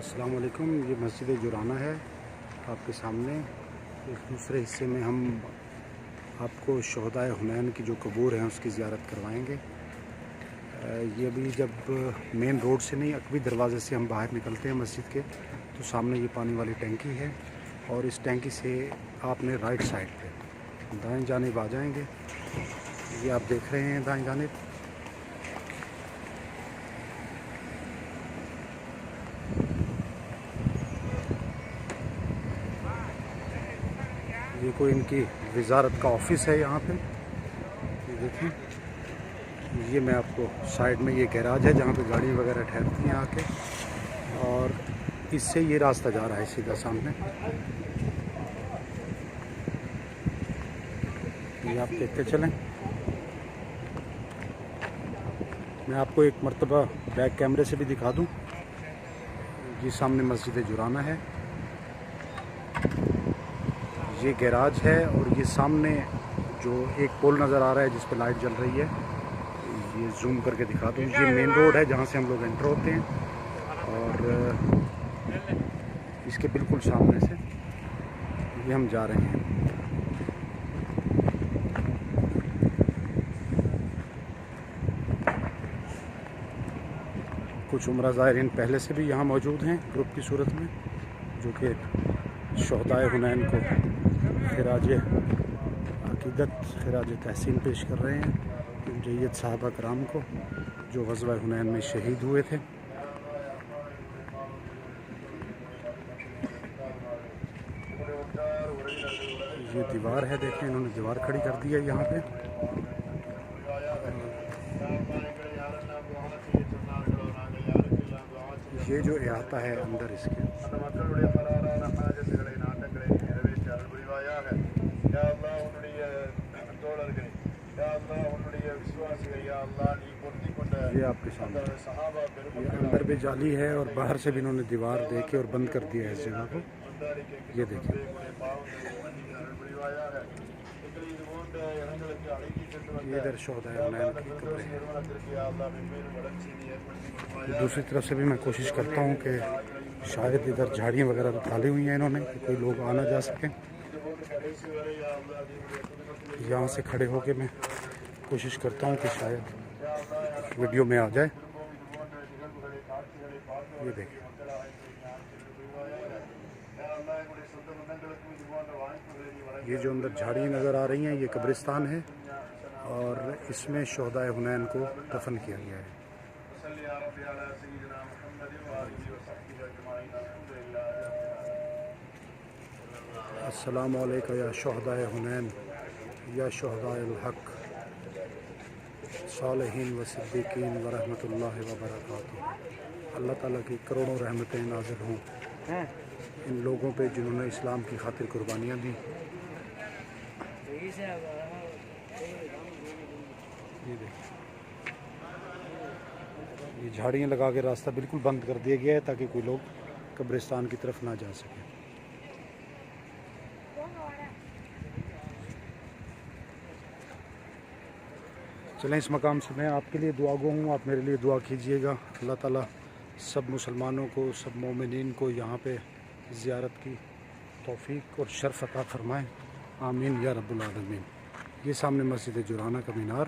السلام علیکم، یہ مسجد جرانہ ہے آپ کے سامنے۔ اس دوسرے حصے میں ہم آپ کو شہدائے حنین کی جو قبور ہیں اس کی زیارت کروائیں گے۔ یہ ابھی جب مین روڈ سے نہیں، عقبی دروازے سے ہم باہر نکلتے ہیں مسجد کے، تو سامنے یہ پانی والی ٹینکی ہے، اور اس ٹینکی سے آپ نے رائٹ سائڈ پہ دائیں جانب آ جائیں گے۔ یہ آپ دیکھ رہے ہیں دائیں جانب، یہ کوئی ان کی وزارت کا آفس ہے یہاں پہ۔ یہ دیکھیں، یہ میں آپ کو سائڈ میں یہ گیراج ہے جہاں پہ گاڑی وغیرہ ٹھہرتی ہیں آ کے، اور اس سے یہ راستہ جا رہا ہے سیدھا سامنے۔ یہ آپ دیکھتے چلیں۔ میں آپ کو ایک مرتبہ بیک کیمرے سے بھی دکھا دوں۔ یہ سامنے مسجد جرانہ ہے، یہ گیراج ہے، اور یہ سامنے جو ایک پول نظر آ رہا ہے جس پہ لائٹ جل رہی ہے، یہ زوم کر کے دکھا دوں۔ یہ مین روڈ ہے جہاں سے ہم لوگ انٹر ہوتے ہیں، اور اس کے بالکل سامنے سے یہ ہم جا رہے ہیں۔ کچھ عمرہ زائرین پہلے سے بھی یہاں موجود ہیں گروپ کی صورت میں، جو کہ شہدائے حنین کو خراج عقیدت، خراج تحسین پیش کر رہے ہیں ان جید صحابہ کرام کو جو غزوہ حنین میں شہید ہوئے تھے۔ یہ دیوار ہے، دیکھیں انہوں نے دیوار کھڑی کر دی ہے یہاں پہ۔ یہ جو احاطہ ہے اندر اس کے، یہ آپ کے سامنے یہ اندر بھی جالی ہے، اور باہر سے بھی انہوں نے دیوار دے کے اور بند کر دیا ہے اس جگہ کو۔ یہ دیکھیں، یہ ادھر شہدائے حنین کی قبریں ہیں۔ دوسری طرف سے بھی میں کوشش کرتا ہوں کہ شاید ادھر جھاڑیاں وغیرہ تو ڈالی ہوئی ہیں انہوں نے کہ کوئی لوگ آ نہ جا سکیں۔ یہاں سے کھڑے ہو کے میں کوشش کرتا ہوں کہ شاید ویڈیو میں آ جائے۔ یہ دیکھیں، یہ جو اندر جھاڑیاں نظر آ رہی ہیں یہ قبرستان ہے، اور اس میں شہدائے حنین کو دفن کیا گیا ہے۔ السلام علیکم یا شہدائے حنین، یا شہدائے الحق، صالحین و صدیقین و رحمۃ اللہ وبرکاتہ۔ اللہ تعالیٰ کی کروڑوں رحمتیں نازل ہوں ان لوگوں پہ جنہوں نے اسلام کی خاطر قربانیاں دیں۔ یہ دیکھیں، یہ جھاڑیاں لگا کے راستہ بالکل بند کر دیا گیا ہے تاکہ کوئی لوگ قبرستان کی طرف نہ جا سکے۔ چلیں، اس مقام سے میں آپ کے لیے دعا گو ہوں، آپ میرے لیے دعا کیجئے گا۔ اللہ تعالیٰ سب مسلمانوں کو، سب مومنین کو یہاں پہ زیارت کی توفیق اور شرف عطا فرمائے، آمین یا رب العالمین۔ یہ سامنے مسجد جرانہ کا مینار۔